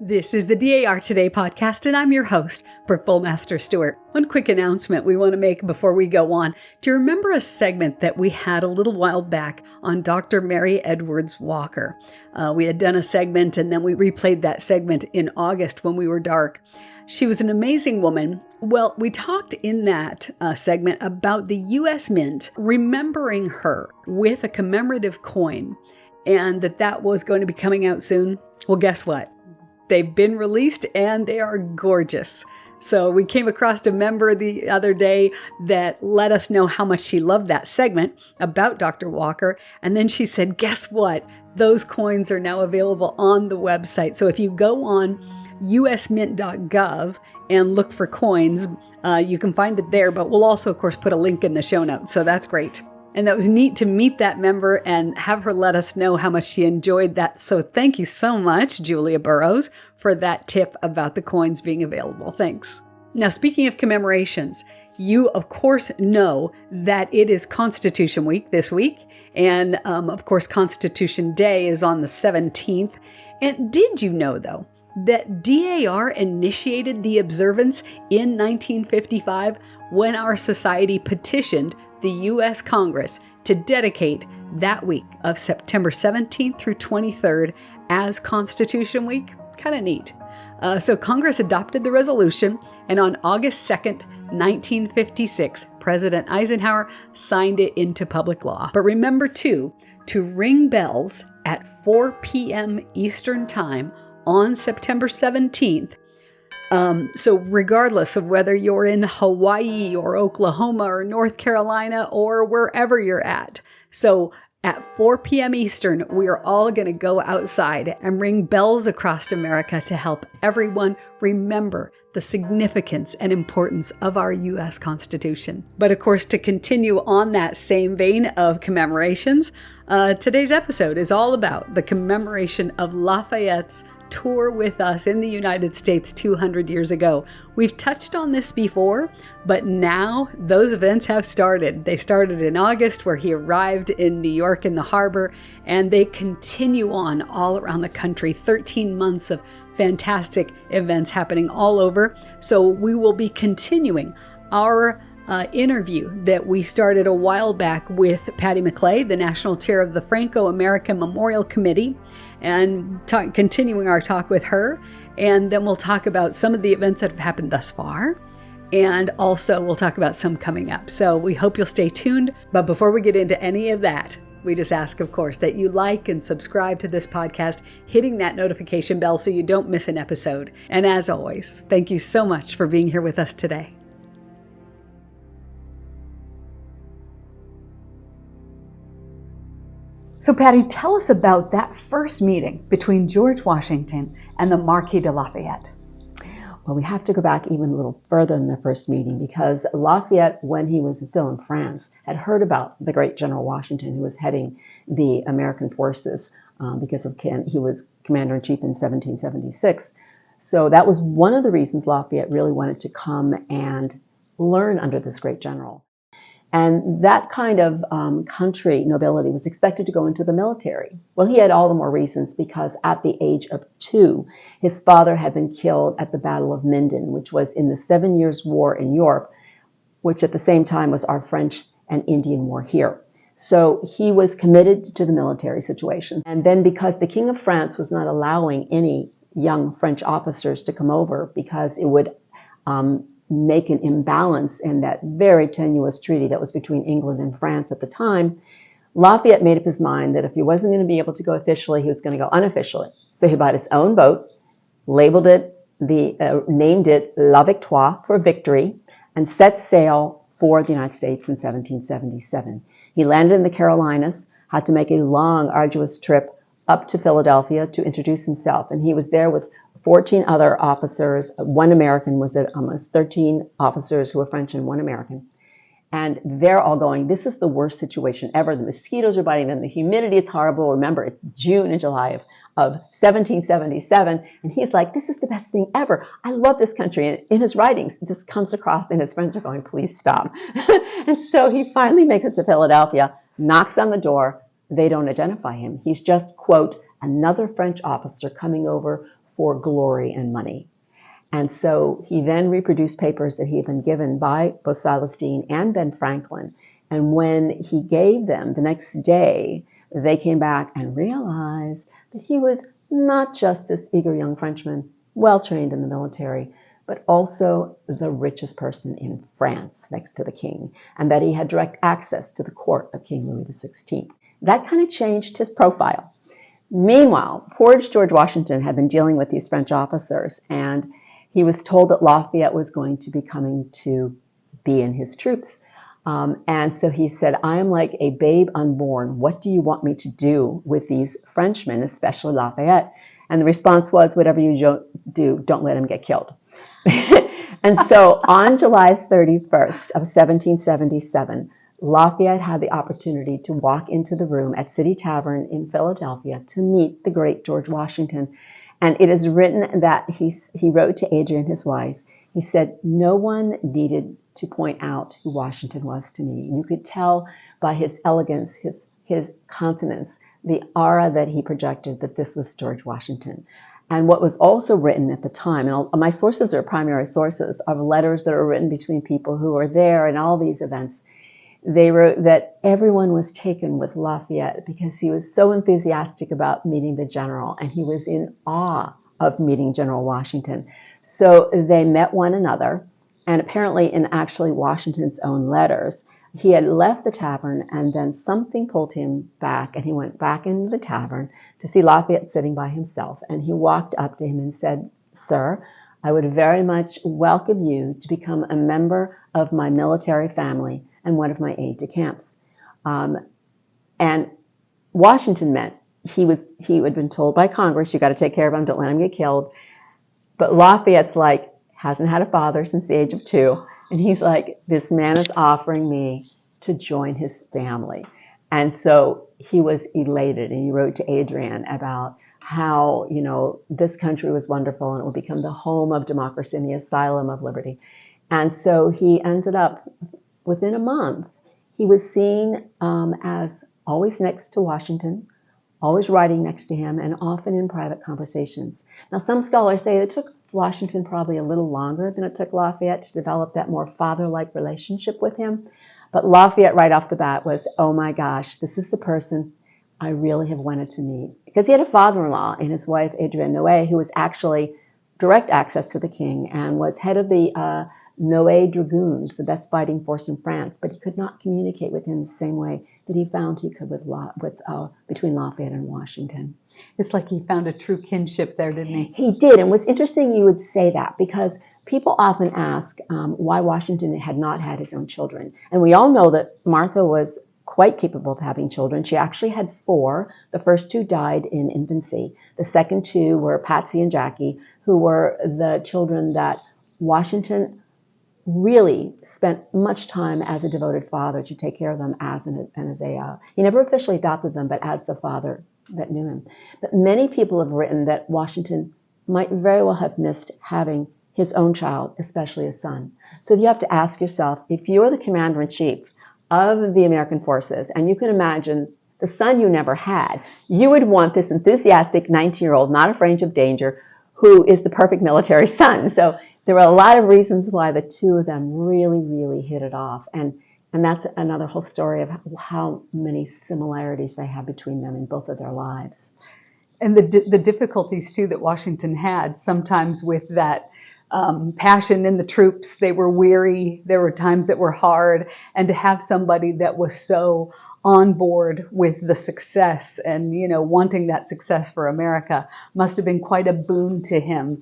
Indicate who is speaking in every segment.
Speaker 1: This is the DAR Today podcast, and I'm your host, Brooke Bullmaster Stewart. One quick announcement we want to make before we go on. Do you remember a segment that we had a little while back on Dr. Mary Edwards Walker? We had done a segment, and then we replayed that segment in August when we were dark. She was an amazing woman. Well, we talked in that segment about the U.S. Mint remembering her with a commemorative coin, and that was going to be coming out soon. Well, guess what? They've been released and they are gorgeous. So we came across a member the other day that let us know how much she loved that segment about Dr. Walker. And then she said, guess what? Those coins are now available on the website. So if you go on usmint.gov and look for coins, you can find it there. But we'll also, of course, put a link in the show notes. So that's great. And that was neat to meet that member and have her let us know how much she enjoyed that. So thank you so much, Julia Burrows, for that tip about the coins being available. Thanks. Now, speaking of commemorations, you, of course, know that it is Constitution Week this week. And, of course, Constitution Day is on the 17th. And did you know, though, that DAR initiated the observance in 1955 when our society petitioned the U.S. Congress to dedicate that week of September 17th through 23rd as Constitution Week? Kind of neat. So Congress adopted the resolution, and on August 2nd, 1956, President Eisenhower signed it into public law. But remember, too, to ring bells at 4 p.m. Eastern Time on September 17th. So regardless of whether you're in Hawaii or Oklahoma or North Carolina or wherever you're at. So at 4 p.m. Eastern, we are all going to go outside and ring bells across America to help everyone remember the significance and importance of our U.S. Constitution. But of course, to continue on that same vein of commemorations, today's episode is all about the commemoration of Lafayette's tour with us in the United States 200 years ago. We've touched on this before, but now those events have started. They started in August, where he arrived in New York in the harbor, and they continue on all around the country. 13 months of fantastic events happening all over. So we will be continuing our interview that we started a while back with Patti Maclay, the National Chair of the Franco-American Memorial Committee, and continuing our talk with her. And then we'll talk about some of the events that have happened thus far. And also we'll talk about some coming up. So we hope you'll stay tuned. But before we get into any of that, we just ask, of course, that you like and subscribe to this podcast, hitting that notification bell so you don't miss an episode. And as always, thank you so much for being here with us today. So Patti, tell us about that first meeting between George Washington and the Marquis de Lafayette.
Speaker 2: Well, we have to go back even a little further than the first meeting, because Lafayette, when he was still in France, had heard about the great General Washington, who was heading the American forces because he was commander-in-chief in 1776. So that was one of the reasons Lafayette really wanted to come and learn under this great general. And that kind of country nobility was expected to go into the military. Well, he had all the more reasons, because at the age of 2, his father had been killed at the Battle of Minden, which was in the 7 Years' War in Europe, which at the same time was our French and Indian War here. So he was committed to the military situation. And then because the King of France was not allowing any young French officers to come over, because it would make an imbalance in that very tenuous treaty that was between England and France at the time, Lafayette made up his mind that if he wasn't going to be able to go officially, he was going to go unofficially. So he bought his own boat, labeled it, named it La Victoire, for victory, and set sail for the United States in 1777. He landed in the Carolinas, had to make a long, arduous trip up to Philadelphia to introduce himself, and he was there with 14 other officers. One American, was at almost 13 officers who were French and one American. And they're all going, this is the worst situation ever. The mosquitoes are biting them. The humidity is horrible. Remember, it's June and July of 1777. And he's like, this is the best thing ever. I love this country. And in his writings, this comes across, and his friends are going, please stop. And so he finally makes it to Philadelphia, knocks on the door. They don't identify him. He's just, quote, another French officer coming over for glory and money. And so he then reproduced papers that he had been given by both Silas Deane and Ben Franklin. And when he gave them the next day, they came back and realized that he was not just this eager young Frenchman, well trained in the military, but also the richest person in France next to the king, and that he had direct access to the court of King Louis XVI. That kind of changed his profile. Meanwhile, poor George Washington had been dealing with these French officers, and he was told that Lafayette was going to be coming to be in his troops. And so he said, I am like a babe unborn. What do you want me to do with these Frenchmen, especially Lafayette? And the response was, whatever you do, don't let him get killed. And so on July 31st of 1777, Lafayette had the opportunity to walk into the room at City Tavern in Philadelphia to meet the great George Washington. And it is written that he wrote to Adrienne, his wife, he said, no one needed to point out who Washington was to me. You could tell by his elegance, his countenance, the aura that he projected, that this was George Washington. And what was also written at the time, and my sources are primary sources of letters that are written between people who were there in all these events. They wrote that everyone was taken with Lafayette because he was so enthusiastic about meeting the general, and he was in awe of meeting General Washington. So they met one another, and apparently in actually Washington's own letters, he had left the tavern, and then something pulled him back, and he went back into the tavern to see Lafayette sitting by himself. And he walked up to him and said, sir, I would very much welcome you to become a member of my military family and one of my aides-de-camps. And Washington meant he had been told by Congress, you got to take care of him, don't let him get killed. But Lafayette's like, hasn't had a father since the age of 2. And he's like, this man is offering me to join his family. And so he was elated, and he wrote to Adrienne about how, this country was wonderful and it would become the home of democracy and the asylum of liberty. And so he ended up, within a month, he was seen as always next to Washington, always writing next to him, and often in private conversations. Now, some scholars say it took Washington probably a little longer than it took Lafayette to develop that more father-like relationship with him. But Lafayette right off the bat was, oh my gosh, this is the person I really have wanted to meet. Because he had a father-in-law in his wife, Adrienne Noailles, who was actually direct access to the king and was head of the Noailles Dragoons, the best fighting force in France, but he could not communicate with him the same way that he found he could between Lafayette and Washington.
Speaker 1: It's like he found a true kinship there, didn't he?
Speaker 2: He did, and what's interesting, you would say that, because people often ask why Washington had not had his own children. And we all know that Martha was quite capable of having children. She actually had 4. The first 2 died in infancy. The second 2 were Patsy and Jackie, who were the children that Washington really spent much time as a devoted father to take care of them he never officially adopted them, but as the father that knew him. But many people have written that Washington might very well have missed having his own child, especially a son. So you have to ask yourself, if you're the commander-in-chief of the American forces, and you can imagine the son you never had, you would want this enthusiastic 19-year-old, not afraid of danger, who is the perfect military son. So there were a lot of reasons why the 2 of them really, really hit it off. And that's another whole story of how many similarities they have between them in both of their lives.
Speaker 1: And the difficulties, too, that Washington had, sometimes with that passion in the troops. They were weary. There were times that were hard. And to have somebody that was so on board with the success and, wanting that success for America must have been quite a boon to him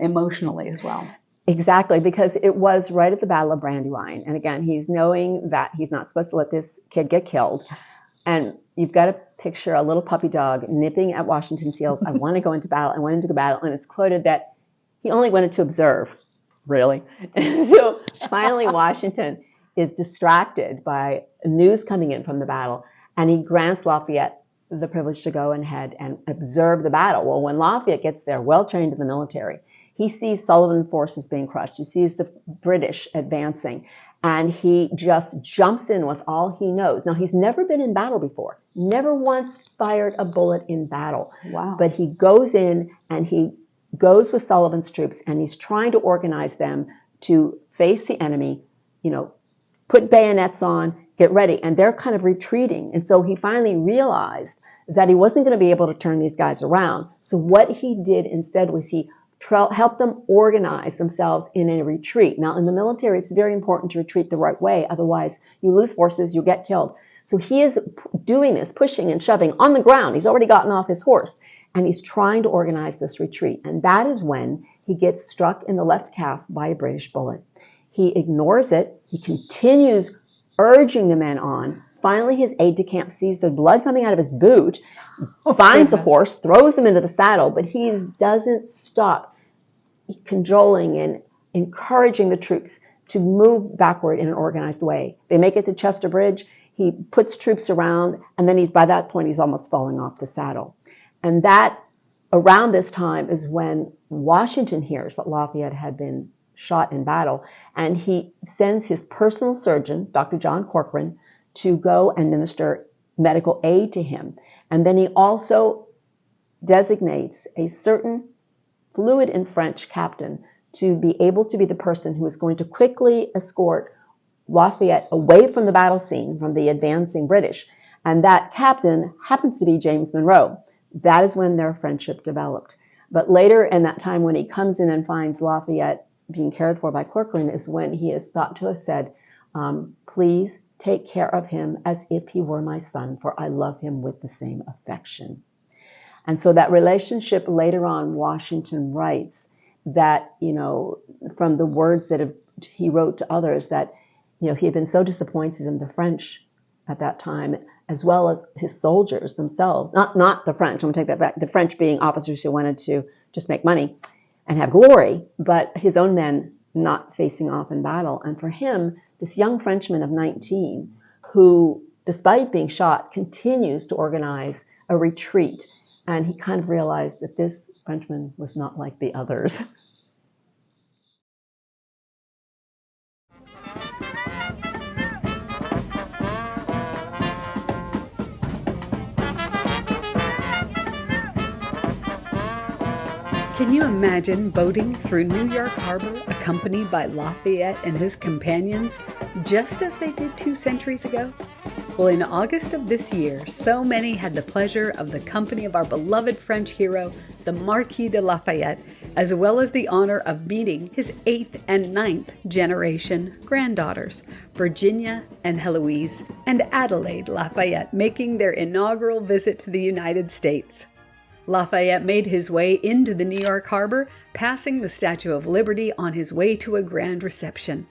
Speaker 1: emotionally as well.
Speaker 2: Exactly, because it was right at the Battle of Brandywine. And again, he's knowing that he's not supposed to let this kid get killed. And you've got to picture a little puppy dog nipping at Washington's heels. I want to go into battle. I went into the battle. And it's quoted that he only wanted to observe. Really? So finally, Washington is distracted by news coming in from the battle. And he grants Lafayette the privilege to go ahead and observe the battle. Well, when Lafayette gets there, well trained in the military, he sees Sullivan's forces being crushed. He sees the British advancing, and he just jumps in with all he knows. Now, he's never been in battle before, never once fired a bullet in battle.
Speaker 1: Wow.
Speaker 2: But he goes in and he goes with Sullivan's troops, and he's trying to organize them to face the enemy, put bayonets on, get ready, and they're kind of retreating. And so he finally realized that he wasn't going to be able to turn these guys around. So what he did instead was he helped them organize themselves in a retreat. Now, in the military, it's very important to retreat the right way. Otherwise, you lose forces, you get killed. So he is doing this, pushing and shoving on the ground. He's already gotten off his horse, and he's trying to organize this retreat. And that is when he gets struck in the left calf by a British bullet. He ignores it. He continues urging the men on. Finally, his aide-de-camp sees the blood coming out of his boot, finds a horse, throws him into the saddle, but he doesn't stop cajoling and encouraging the troops to move backward in an organized way. They make it to Chester Bridge. He puts troops around, and then by that point, he's almost falling off the saddle. And that, around this time, is when Washington hears that Lafayette had been shot in battle, and he sends his personal surgeon, Dr. John Corcoran, to go and minister medical aid to him. And then he also designates a certain fluent in French captain to be able to be the person who is going to quickly escort Lafayette away from the battle scene, from the advancing British. And that captain happens to be James Monroe. That is when their friendship developed. But later in that time, when he comes in and finds Lafayette being cared for by Corcoran, is when he is thought to have said, please take care of him as if he were my son, for I love him with the same affection. And so that relationship later on, Washington writes that, from the words that he wrote to others, that, he had been so disappointed in the French at that time, as well as his soldiers themselves, not the French, I'm going to take that back, the French being officers who wanted to just make money and have glory, but his own men not facing off in battle. And for him, this young Frenchman of 19, who, despite being shot, continues to organize a retreat. And he kind of realized that this Frenchman was not like the others.
Speaker 1: Can you imagine boating through New York Harbor accompanied by Lafayette and his companions, just as they did 2 centuries ago? Well, in August of this year, so many had the pleasure of the company of our beloved French hero, the Marquis de Lafayette, as well as the honor of meeting his 8th and 9th generation granddaughters, Virginia and Heloise, and Adelaide Lafayette, making their inaugural visit to the United States. Lafayette made his way into the New York Harbor, passing the Statue of Liberty on his way to a grand reception.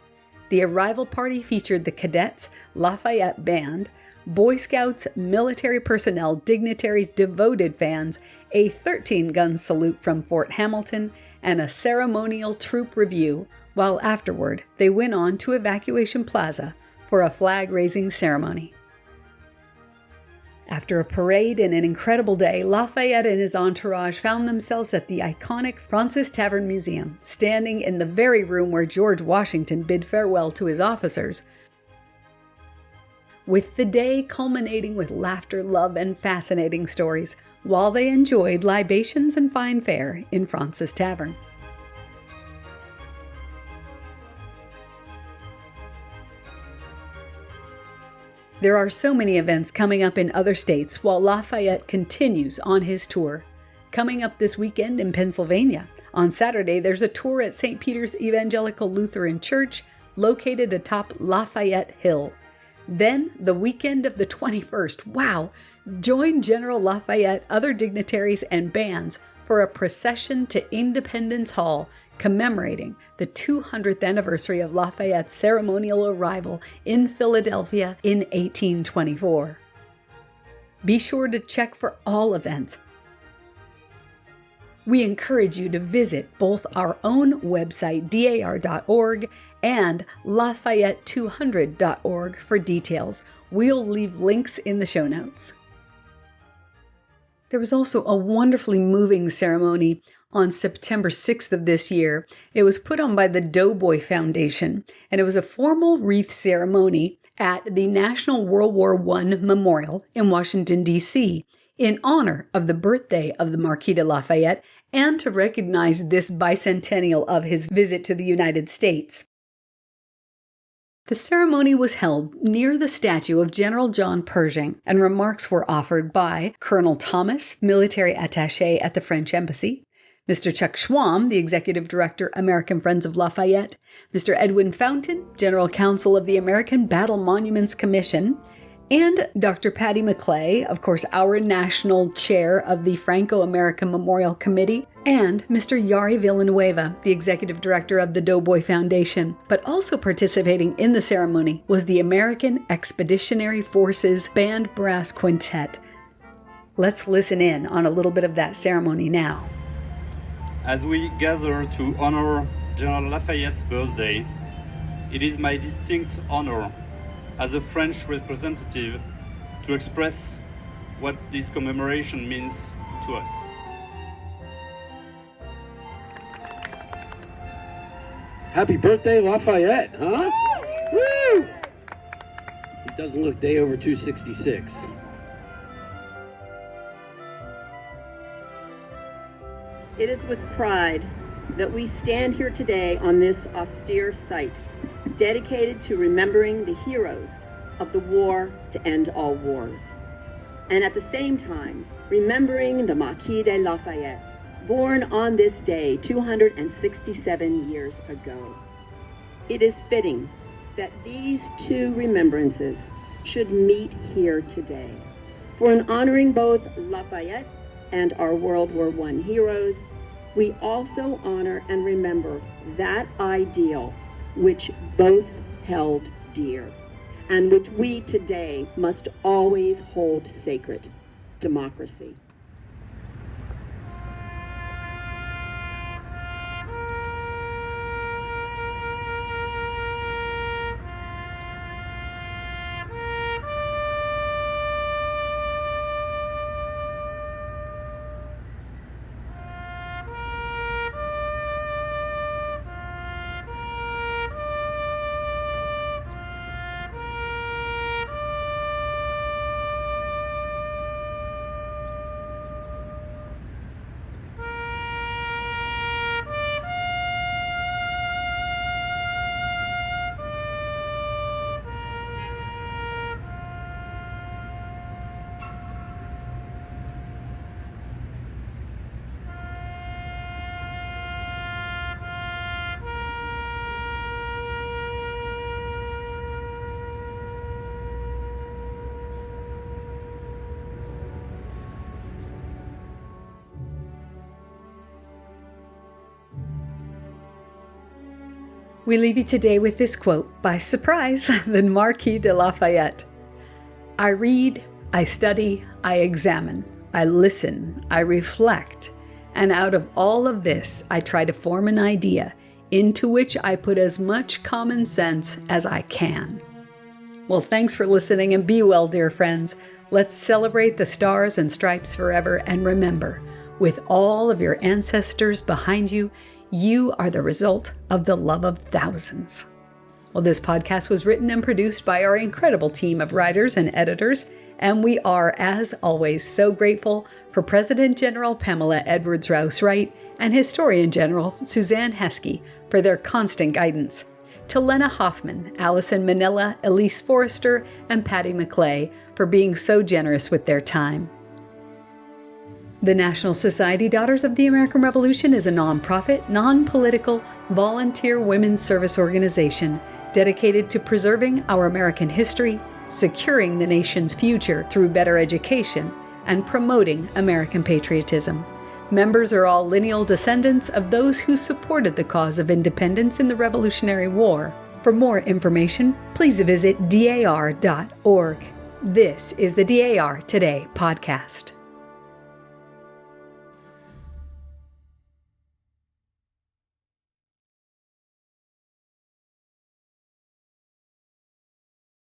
Speaker 1: The arrival party featured the Cadets Lafayette Band, Boy Scouts, military personnel, dignitaries, devoted fans, a 13-gun salute from Fort Hamilton, and a ceremonial troop review, while afterward they went on to Evacuation Plaza for a flag-raising ceremony. After a parade and an incredible day, Lafayette and his entourage found themselves at the iconic Fraunces Tavern Museum, standing in the very room where George Washington bid farewell to his officers, with the day culminating with laughter, love, and fascinating stories, while they enjoyed libations and fine fare in Fraunces Tavern. There are so many events coming up in other states while Lafayette continues on his tour. Coming up this weekend in Pennsylvania. On Saturday, there's a tour at St. Peter's Evangelical Lutheran Church, located atop Lafayette Hill. Then, the weekend of the 21st, wow! Join General Lafayette, other dignitaries, and bands for a procession to Independence Hall, commemorating the 200th anniversary of Lafayette's ceremonial arrival in Philadelphia in 1824. Be sure to check for all events. We encourage you to visit both our own website, dar.org, and lafayette200.org for details. We'll leave links in the show notes. There was also a wonderfully moving ceremony on September 6th of this year. It was put on by the Doughboy Foundation, and it was a formal wreath ceremony at the National World War I Memorial in Washington, D.C. in honor of the birthday of the Marquis de Lafayette and to recognize this bicentennial of his visit to the United States. The ceremony was held near the statue of General John Pershing, and remarks were offered by Colonel Thomas, military attaché at the French Embassy, Mr. Chuck Schwam, the Executive Director, American Friends of Lafayette, Mr. Edwin Fountain, General Counsel of the American Battle Monuments Commission, and Dr. Patti Maclay, of course, our national chair of the Franco-American Memorial Committee, and Mr. Yari Villanueva, the Executive Director of the Doughboy Foundation. But also participating in the ceremony was the American Expeditionary Forces Band Brass Quintet. Let's listen in on a little bit of that ceremony now.
Speaker 3: As we gather to honor General Lafayette's birthday, it is my distinct honor as a French representative to express what this commemoration means to us.
Speaker 4: Happy birthday, Lafayette, huh? Woo! It doesn't look day over 266.
Speaker 5: It is with pride that we stand here today on this austere site, dedicated to remembering the heroes of the war to end all wars, and at the same time, remembering the Marquis de Lafayette, born on this day 267 years ago. It is fitting that these two remembrances should meet here today. For in honoring both Lafayette and our World War I heroes, we also honor and remember that ideal which both held dear, and which we today must always hold sacred: democracy.
Speaker 1: We leave you today with this quote by surprise, the Marquis de Lafayette. I read, I study, I examine, I listen, I reflect, and out of all of this, I try to form an idea into which I put as much common sense as I can. Well, thanks for listening, and be well, dear friends. Let's celebrate the stars and stripes forever, and remember, with all of your ancestors behind you, you are the result of the love of thousands. Well, this podcast was written and produced by our incredible team of writers and editors, and we are, as always, so grateful for President General Pamela Rouse Wright and Historian General Suzanne Heskey for their constant guidance, to Lena Hoffman, Allison Manila, Elise Forrester, and Patti Maclay for being so generous with their time. The National Society Daughters of the American Revolution is a nonprofit, non-political, volunteer women's service organization dedicated to preserving our American history, securing the nation's future through better education, and promoting American patriotism. Members are all lineal descendants of those who supported the cause of independence in the Revolutionary War. For more information, please visit dar.org. This is the DAR Today podcast.